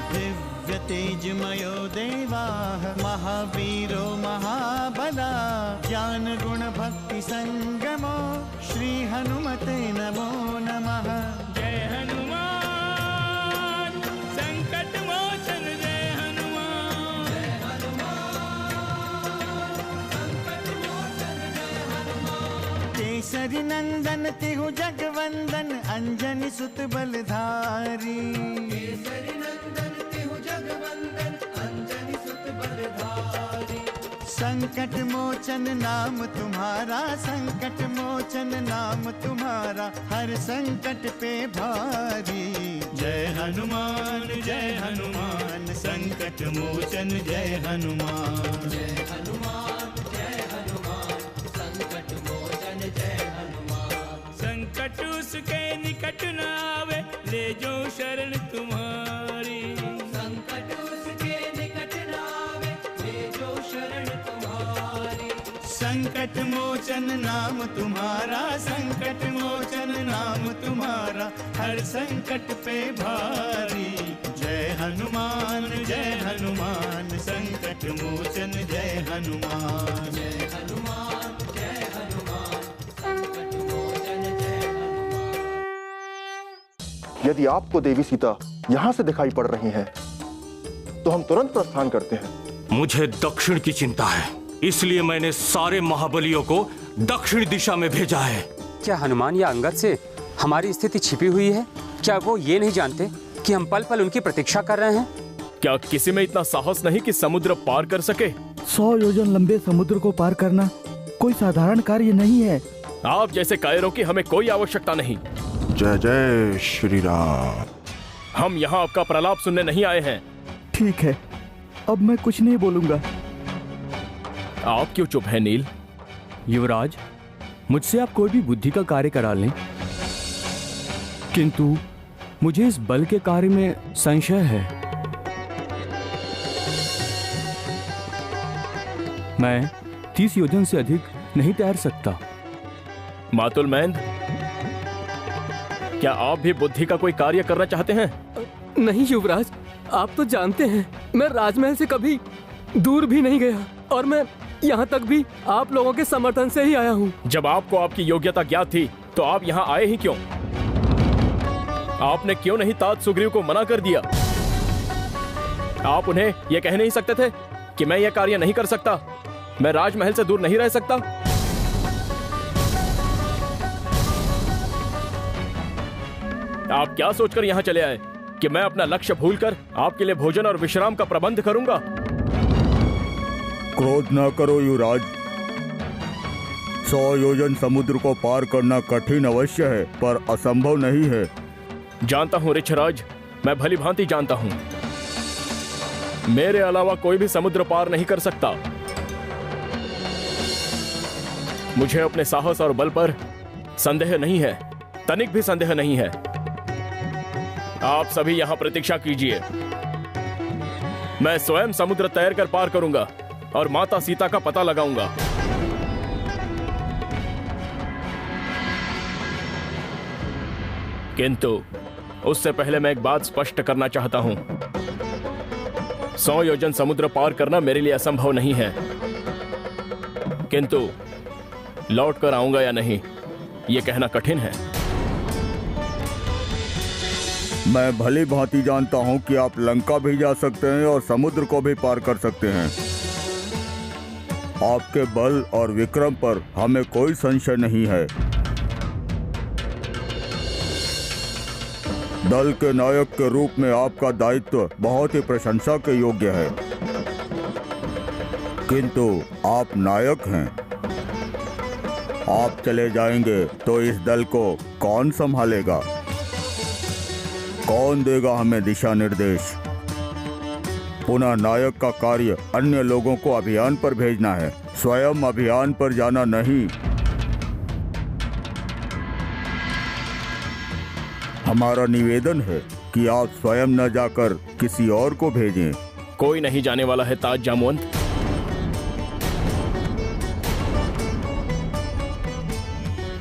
दिव्य तेजमयो देवाः महावीरो महाबला ज्ञान गुण भक्ति संगमो श्री हनुमते नमो नमः। जय हनुमान संकट मोचन जय हनुमान। जय हनुमान संकट मोचन जय हनुमान। केसरी नंदन तिहु जगवंदन अंजनी सुत बलधारी। केसरी नंदन तिहु जगवंदन अंजनी सुत बलधारी। संकट मोचन नाम तुम्हारा संकट मोचन नाम तुम्हारा हर संकट पे भारी। जय हनुमान संकट मोचन जय हनुमान। जय हनुमान संकट मोचन जय हनुमान। संकट उसके निकट न आवे ले जो शरण तुम्हारी। संकट उसके निकट न आवे ले जो शरण तुम्हारी। संकट मोचन नाम तुम्हारा संकट मोचन नाम तुम्हारा हर संकट पे भारी। जय हनुमान संकट मोचन जय हनुमान। जय हनुमान संकट मोचन जय हनुमान। यदि आपको देवी सीता यहाँ से दिखाई पड़ रही हैं, तो हम तुरंत प्रस्थान करते हैं। मुझे दक्षिण की चिंता है, इसलिए मैंने सारे महाबलियों को दक्षिण दिशा में भेजा है। क्या हनुमान या अंगद से हमारी स्थिति छिपी हुई है? क्या वो ये नहीं जानते कि हम पल पल उनकी प्रतीक्षा कर रहे हैं? क्या किसी में इतना साहस नहीं कि समुद्र पार कर सके? 100 योजन लंबे समुद्र को पार करना कोई साधारण कार्य नहीं है। आप जैसे कायरों की हमें कोई आवश्यकता नहीं। जय जय श्री राम। हम यहाँ आपका प्रलाप सुनने नहीं आए हैं। ठीक है, अब मैं कुछ नहीं बोलूंगा। आप क्यों चुप हैं नील? युवराज, मुझसे आप कोई भी बुद्धि का कार्य करा लें, किंतु मुझे इस बल के कार्य में संशय है। मैं 30 योजन से अधिक नहीं तैर सकता। मातुल मैंद, क्या आप भी बुद्धि का कोई कार्य करना चाहते हैं? नहीं युवराज, आप तो जानते हैं मैं राजमहल से कभी दूर भी नहीं गया और मैं यहाँ तक भी आप लोगों के समर्थन से ही आया हूँ। जब आपको आपकी योग्यता ज्ञात थी तो आप यहाँ आए ही क्यों? आपने क्यों नहीं तात सुग्रीव को मना कर दिया? आप उन्हें यह कह नहीं सकते थे कि मैं यह कार्य नहीं कर सकता, मैं राजमहल से दूर नहीं रह सकता? आप क्या सोचकर यहाँ चले आए कि मैं अपना लक्ष्य भूलकर आपके लिए भोजन और विश्राम का प्रबंध करूंगा? क्रोध न करो युवराज, 100 योजन समुद्र को पार करना कठिन अवश्य है पर असंभव नहीं है। जानता हूँ ऋक्षराज, मैं भली भांति जानता हूँ। मेरे अलावा कोई भी समुद्र पार नहीं कर सकता। मुझे अपने साहस और बल पर संदेह नहीं है, तनिक भी संदेह नहीं है। आप सभी यहाँ प्रतीक्षा कीजिए, मैं स्वयं समुद्र तैर कर पार करूंगा और माता सीता का पता लगाऊंगा। किंतु उससे पहले मैं एक बात स्पष्ट करना चाहता हूं। 100 योजन समुद्र पार करना मेरे लिए असंभव नहीं है, किंतु लौट कर आऊंगा या नहीं, यह कहना कठिन है। मैं भली भांति जानता हूं कि आप लंका भी जा सकते हैं और समुद्र को भी पार कर सकते हैं। आपके बल और विक्रम पर हमें कोई संशय नहीं है। दल के नायक के रूप में आपका दायित्व बहुत ही प्रशंसा के योग्य है, किंतु आप नायक हैं। आप चले जाएंगे तो इस दल को कौन संभालेगा? कौन देगा हमें दिशा निर्देश? पुनः नायक का कार्य अन्य लोगों को अभियान पर भेजना है, स्वयं अभियान पर जाना नहीं। हमारा निवेदन है कि आप स्वयं न जाकर किसी और को भेजें। कोई नहीं जाने वाला है ताज जामवंत।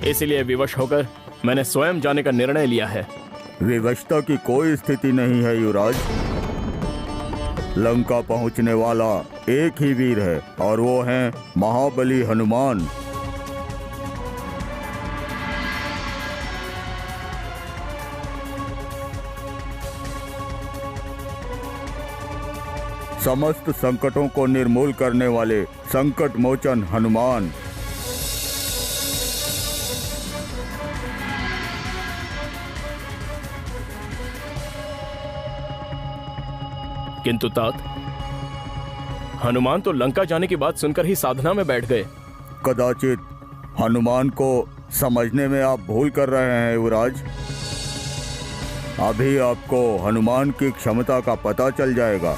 इसलिए विवश होकर मैंने स्वयं जाने का निर्णय लिया है। विवशता की कोई स्थिति नहीं है युवराज। लंका पहुंचने वाला एक ही वीर है और वो है महाबली हनुमान। समस्त संकटों को निर्मूल करने वाले संकट मोचन हनुमान। किंतु तात, हनुमान तो लंका जाने की बात सुनकर ही साधना में बैठ गए। कदाचित हनुमान को समझने में आप भूल कर रहे हैं युवराज। अभी आपको हनुमान की क्षमता का पता चल जाएगा।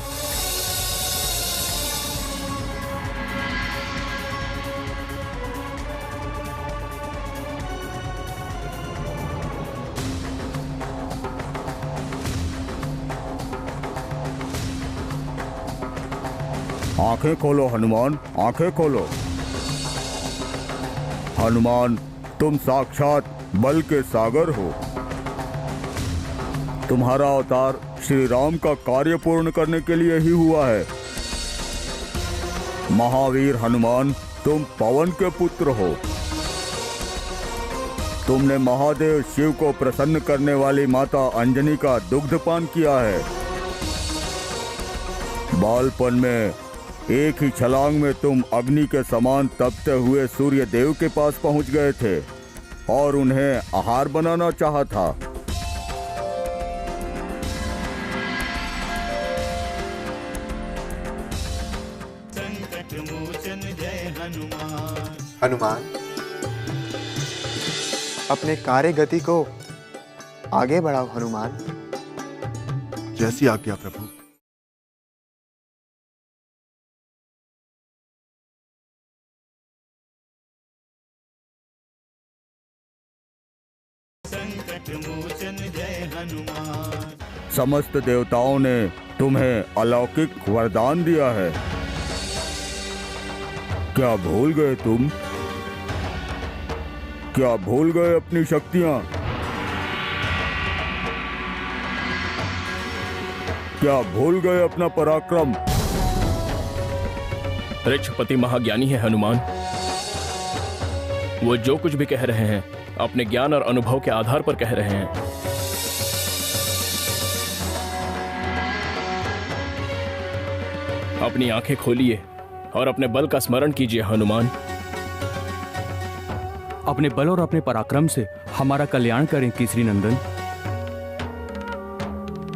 आंखें खोलो हनुमान, आंखें खोलो। हनुमान, तुम साक्षात बल के सागर हो। तुम्हारा अवतार श्री राम का कार्य पूर्ण करने के लिए ही हुआ है। महावीर हनुमान, तुम पवन के पुत्र हो। तुमने महादेव शिव को प्रसन्न करने वाली माता अंजनी का दुग्धपान किया है। बालपन में एक ही छलांग में तुम अग्नि के समान तपते हुए सूर्य देव के पास पहुंच गए थे और उन्हें आहार बनाना चाहा था। संकट मोचन जय हनुमान। हनुमान, अपने कार्य गति को आगे बढ़ाओ हनुमान। जैसी आज्ञा प्रभु। संकट मोचन जय हनुमान। समस्त देवताओं ने तुम्हें अलौकिक वरदान दिया है। क्या भूल गए तुम? क्या भूल गए अपनी शक्तियां? क्या भूल गए अपना पराक्रम? ऋक्षपति महाज्ञानी है हनुमान। वो जो कुछ भी कह रहे हैं अपने ज्ञान और अनुभव के आधार पर कह रहे हैं। अपनी आंखें खोलिए और अपने बल का स्मरण कीजिए हनुमान। अपने बल और अपने पराक्रम से हमारा कल्याण करें केसरी नंदन।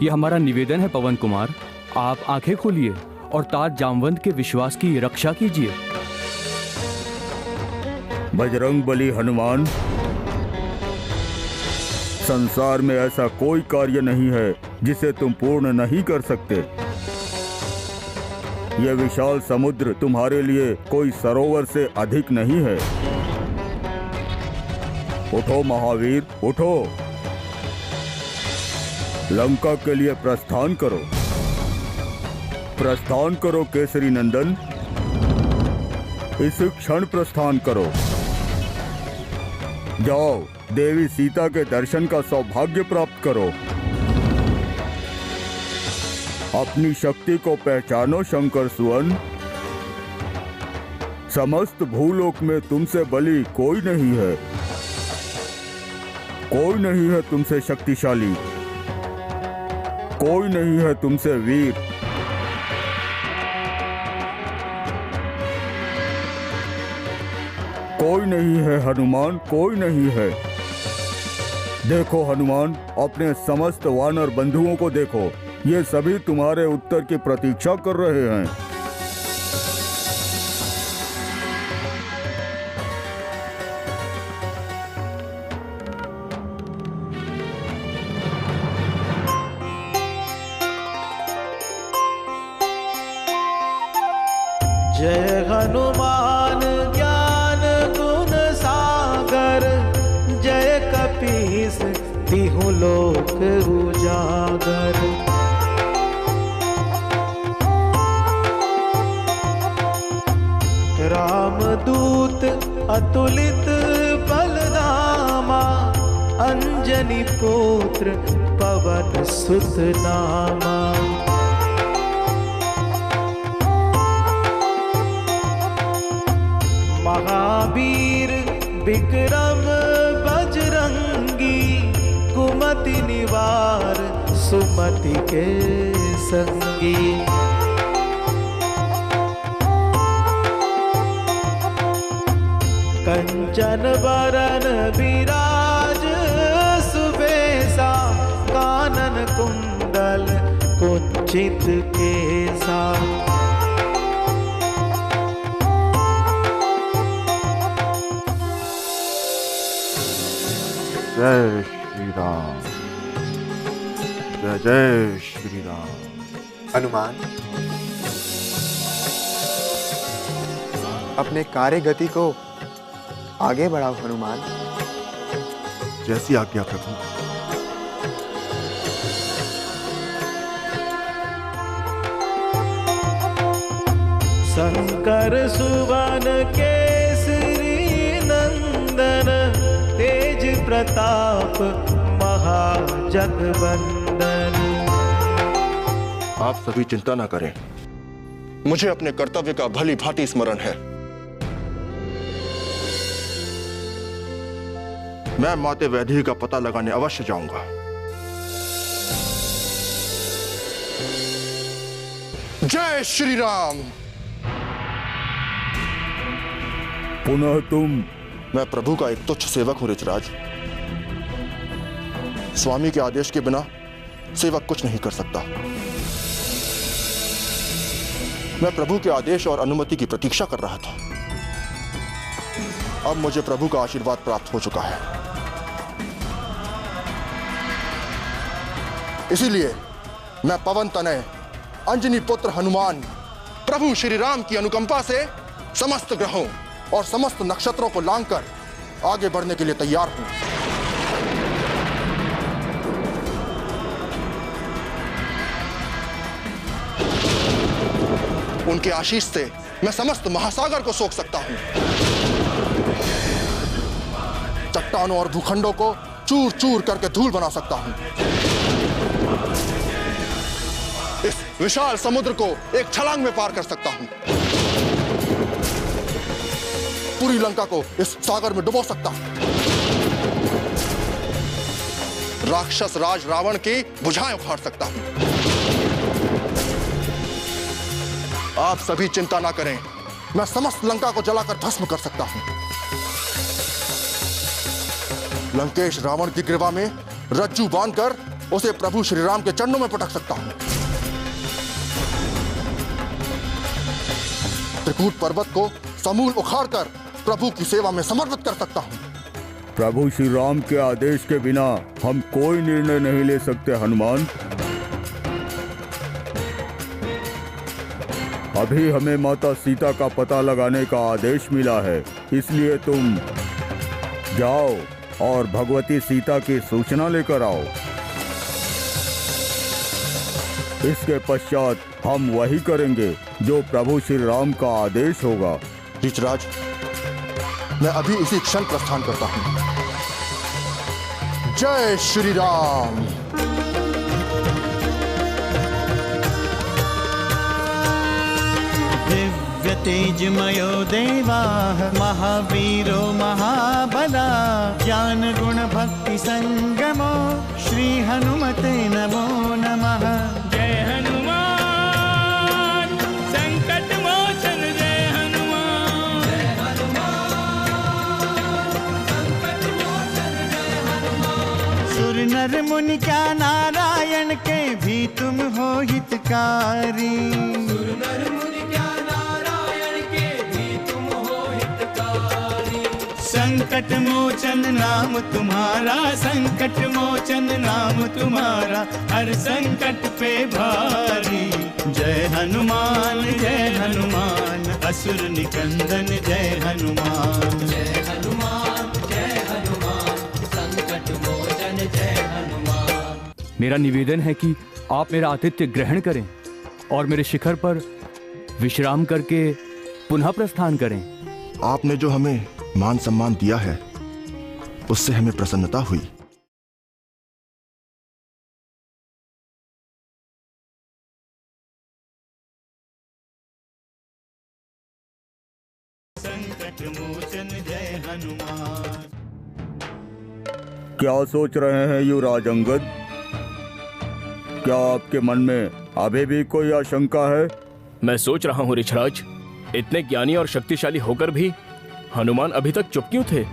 यह हमारा निवेदन है पवन कुमार। आप आंखें खोलिए और तात जामवंत के विश्वास की रक्षा कीजिए। बजरंग बली हनुमान, संसार में ऐसा कोई कार्य नहीं है जिसे तुम पूर्ण नहीं कर सकते। यह विशाल समुद्र तुम्हारे लिए कोई सरोवर से अधिक नहीं है। उठो महावीर, उठो। लंका के लिए प्रस्थान करो। प्रस्थान करो केसरी नंदन। इस क्षण प्रस्थान करो। जाओ, देवी सीता के दर्शन का सौभाग्य प्राप्त करो। अपनी शक्ति को पहचानो शंकर सुवन। समस्त भूलोक में तुमसे बली कोई नहीं है। कोई नहीं है तुमसे शक्तिशाली। कोई नहीं है तुमसे वीर। कोई नहीं है हनुमान, कोई नहीं है। देखो हनुमान, अपने समस्त वानर बंधुओं को देखो। ये सभी तुम्हारे उत्तर की प्रतीक्षा कर रहे हैं। जय हनुमान ज्ञान गुण सागर। जय कपीस तिहु लोक उजागर। रामदूत अतुलित बलधामा। अंजनी पुत्र पवन सुत नामा। महावीर विक्रम बजरंगी, कुमति निवार सुमति के संगी। कंचन बरन विराज सुबेसा, कानन कुंडल कुंचित केसा। जय श्री राम, जय जय श्री राम। हनुमान, अपने कार्य गति को आगे बढ़ाओ हनुमान। जैसी आज्ञा प्रभु। शंकर सुवन केसरी नंदन, तेज प्रताप महाजगवंदन। आप सभी चिंता ना करें, मुझे अपने कर्तव्य का भली भांति स्मरण है। मैं माते वैदेही का पता लगाने अवश्य जाऊंगा। जय श्री राम। पुनः तुम? मैं प्रभु का एक तुच्छ सेवक हूं ऋचराज। स्वामी के आदेश के बिना सेवक कुछ नहीं कर सकता। मैं प्रभु के आदेश और अनुमति की प्रतीक्षा कर रहा था। अब मुझे प्रभु का आशीर्वाद प्राप्त हो चुका है। इसीलिए मैं पवन तनय अंजनी पुत्र हनुमान प्रभु श्री राम की अनुकंपा से समस्त ग्रहों और समस्त नक्षत्रों को लांघकर आगे बढ़ने के लिए तैयार हूं। उनके आशीष से मैं समस्त महासागर को सोख सकता हूं, चट्टानों और भूखंडों को चूर चूर करके धूल बना सकता हूं, इस विशाल समुद्र को एक छलांग में पार कर सकता हूं, पूरी लंका को इस सागर में डुबो सकता हूं, राक्षस राज रावण की भुजाएं उखाड़ सकता हूं। आप सभी चिंता ना करें, मैं समस्त लंका को जलाकर भस्म कर सकता हूं। लंकेश रावण की ग्रीवा में रज्जू बांधकर उसे प्रभु श्री राम के चरणों में पटक सकता हूं। त्रिकूट पर्वत को समूल उखाड़कर प्रभु की सेवा में समर्पित कर सकता हूं। प्रभु श्री राम के आदेश के बिना हम कोई निर्णय नहीं ले सकते हनुमान। अभी हमें माता सीता का पता लगाने का आदेश मिला है, इसलिए तुम जाओ और भगवती सीता की सूचना लेकर आओ। इसके पश्चात हम वही करेंगे जो प्रभु श्री राम का आदेश होगा। ऋचराज, मैं अभी इसी क्षण प्रस्थान करता हूं। जय श्री राम। दिव्य तेजमयो देवाः महावीरो महाबला, ज्ञान गुण भक्ति संगमो श्री हनुमते नमो नमः। जय हनुमान संकट मोचन, जय हनुमान। जय हनुमान संकट मोचन, जय हनुमान। सुर नर मुनि क्या नारायण के भी तुम हो हितकारी। सुर नर मुनि क्या नारायण के भी तुम हो हितकारी। संकट मोचन नाम तुम्हारा, संकट मोचन नाम तुम्हारा, हर संकट पे भारी। जय हनुमान असुर निकंदन, जय हनुमान। जय हनुमान संकट मोचन, जय हनुमान। मेरा निवेदन है कि आप मेरा आतिथ्य ग्रहण करें और मेरे शिखर पर विश्राम करके पुनः प्रस्थान करें। आपने जो हमें मान सम्मान दिया है उससे हमें प्रसन्नता हुई। संकट मोचन जय हनुमान। क्या सोच रहे हैं युवराज अंगद? क्या आपके मन में अभी भी कोई आशंका है? मैं सोच रहा हूँ ऋषराज, इतने ज्ञानी और शक्तिशाली होकर भी हनुमान अभी तक चुप क्यों थे?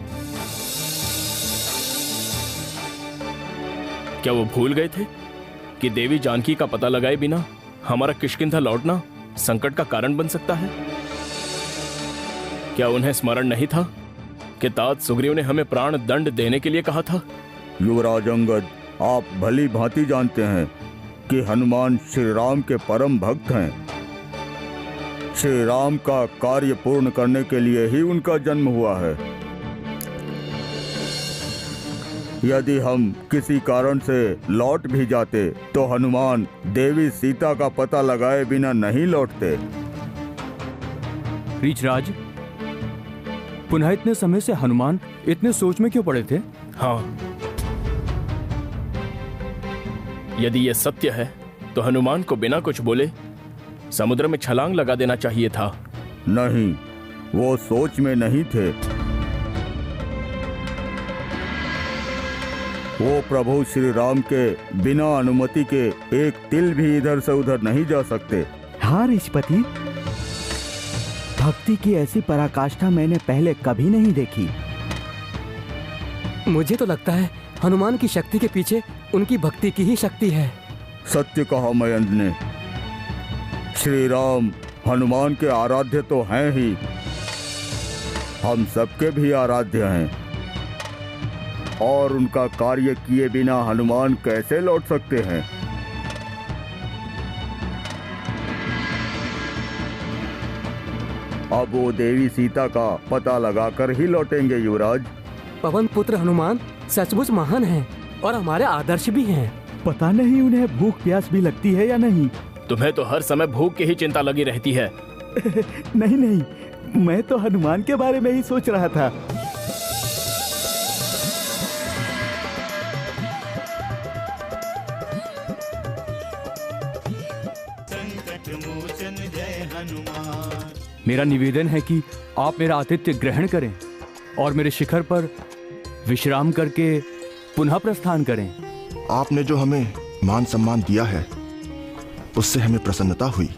क्या वो भूल गए थे कि देवी जानकी का पता लगाए बिना हमारा किष्किंधा लौटना संकट का कारण बन सकता है? क्या उन्हें स्मरण नहीं था कि तात सुग्रीव ने हमें प्राण दंड देने के लिए कहा था? युवराज अंगद, आप भली भांति जानते हैं कि हनुमान श्री राम के परम भक्त हैं। श्री राम का कार्य पूर्ण करने के लिए ही उनका जन्म हुआ है। यदि हम किसी कारण से लौट भी जाते तो हनुमान देवी सीता का पता लगाए बिना नहीं लौटते। ऋषराज, पुनः इतने समय से हनुमान इतने सोच में क्यों पड़े थे? हाँ, यदि यह सत्य है तो हनुमान को बिना कुछ बोले समुद्र में छलांग लगा देना चाहिए था। नहीं, वो सोच में नहीं थे। वो प्रभु श्री राम के बिना अनुमति के एक तिल भी इधर से उधर नहीं जा सकते। हाँ ऋषपति, भक्ति की ऐसी पराकाष्ठा मैंने पहले कभी नहीं देखी। मुझे तो लगता है हनुमान की शक्ति के पीछे उनकी भक्ति की ही शक्ति है। सत्य कहा मयंक ने। श्री राम हनुमान के आराध्य तो हैं ही, हम सबके भी आराध्य हैं। और उनका कार्य किए बिना हनुमान कैसे लौट सकते हैं? अब वो देवी सीता का पता लगाकर ही लौटेंगे युवराज। पवन पुत्र हनुमान सचमुच महान हैं और हमारे आदर्श भी हैं। पता नहीं उन्हें भूख प्यास भी लगती है या नहीं। तुम्हें तो हर समय भूख की ही चिंता लगी रहती है। नहीं नहीं, मैं तो हनुमान के बारे में ही सोच रहा था। मेरा निवेदन है कि आप मेरा आतिथ्य ग्रहण करें और मेरे शिखर पर विश्राम करके पुनः प्रस्थान करें। आपने जो हमें मान सम्मान दिया है उससे हमें प्रसन्नता हुई।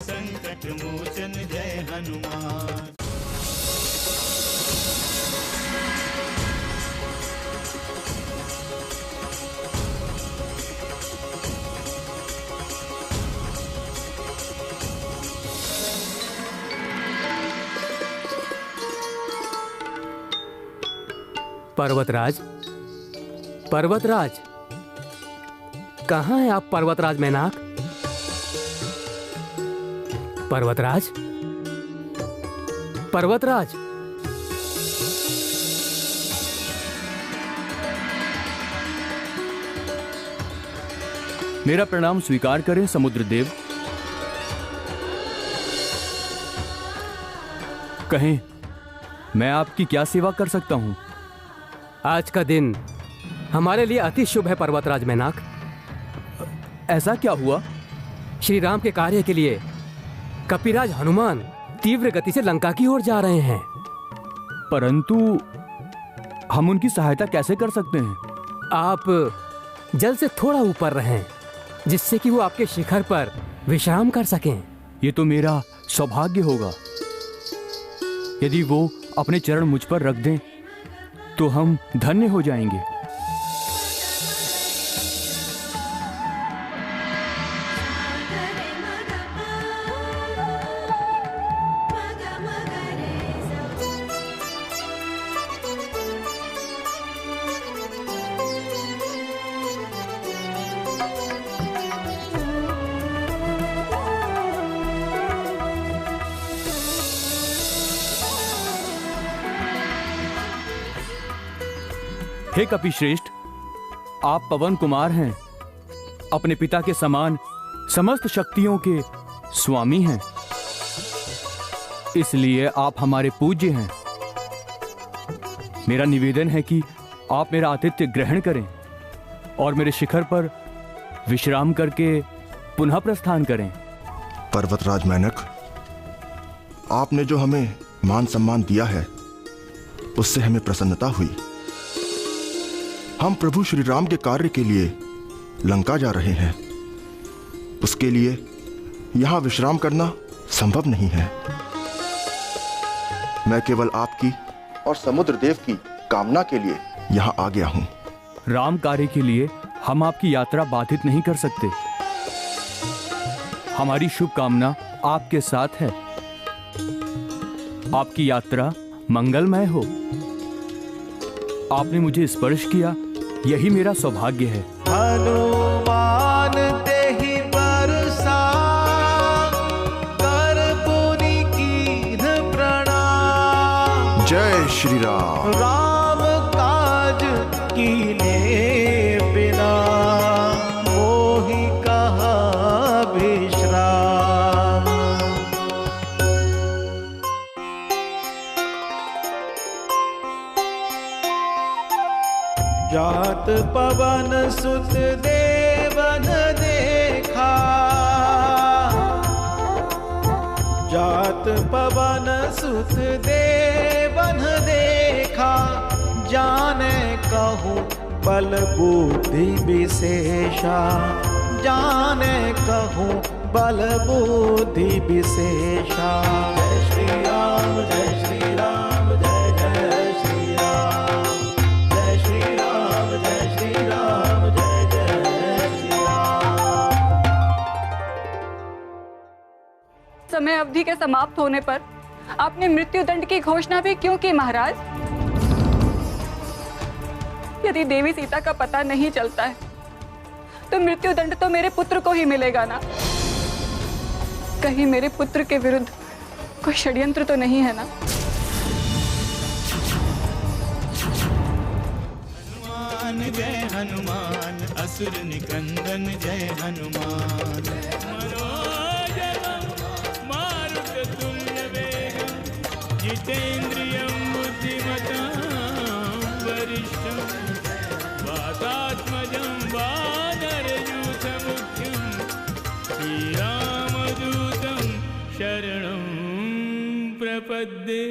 संकट मोचन जय हनुमान। पर्वतराज, पर्वतराज, कहाँ हैं आप पर्वतराज मैनाक? पर्वतराज, पर्वतराज। मेरा प्रणाम स्वीकार करें समुद्रदेव। कहें, मैं आपकी क्या सेवा कर सकता हूं? आज का दिन हमारे लिए अति शुभ है पर्वतराज मैनाक। ऐसा क्या हुआ? श्री राम के कार्य के लिए कपिराज हनुमान तीव्र गति से लंका की ओर जा रहे हैं। परंतु हम उनकी सहायता कैसे कर सकते हैं? आप जल से थोड़ा ऊपर रहें, जिससे कि वो आपके शिखर पर विश्राम कर सकें। ये तो मेरा सौभाग्य होगा। यदि वो अपने चरण मुझ पर रख दें तो हम धन्य हो जाएंगे। हे कपिश्रेष्ठ, आप पवन कुमार हैं, अपने पिता के समान समस्त शक्तियों के स्वामी हैं, इसलिए आप हमारे पूज्य हैं। मेरा निवेदन है कि आप मेरा आतिथ्य ग्रहण करें और मेरे शिखर पर विश्राम करके पुनः प्रस्थान करें। पर्वतराज मैनक, आपने जो हमें मान सम्मान दिया है उससे हमें प्रसन्नता हुई। हम प्रभु श्री राम के कार्य के लिए लंका जा रहे हैं, उसके लिए यहां विश्राम करना संभव नहीं है। मैं केवल आपकी और समुद्र देव की कामना के लिए यहां आ गया हूं। राम कार्य के लिए हम आपकी यात्रा बाधित नहीं कर सकते। हमारी शुभकामना आपके साथ है। आपकी यात्रा मंगलमय हो। आपने मुझे स्पर्श किया, यही मेरा सौभाग्य है। हनुमान तेहि बरसा कर पुनि कीन्ह प्रणाम। जय श्री राम। राम काज कीन्हे बिना मोहि कहा विश्राम। जात पवन सुत देवन देखा, जात पवन सुत देवन देखा, जाने कहूँ बल बुद्धि विशेषा, जाने कहूँ बल बुद्धि विशेषा। जय श्री राम, जय श्री राम, जय जय श्री राम, जय श्री राम, जय श्री राम, जय जय श्री राम। समय अवधि के समाप्त होने पर आपने मृत्यु दंड की घोषणा भी क्यों की महाराज? यदि देवी सीता का पता नहीं चलता है तो मृत्यु दंड तो मेरे पुत्र को ही मिलेगा ना। कहीं मेरे पुत्र के विरुद्ध कोई षड्यंत्र तो नहीं है ना? हनुमान जय हनुमान, असुर निकंदन जय हनुमान। मनोजवं मारुततुल्य वेगं, जितेन्द्रियं बुद्धिमतां वरिष्ठं, वातात्मजं वानरयूथमुख्यं, श्रीरामदूतं शरणं प्रपद्ये।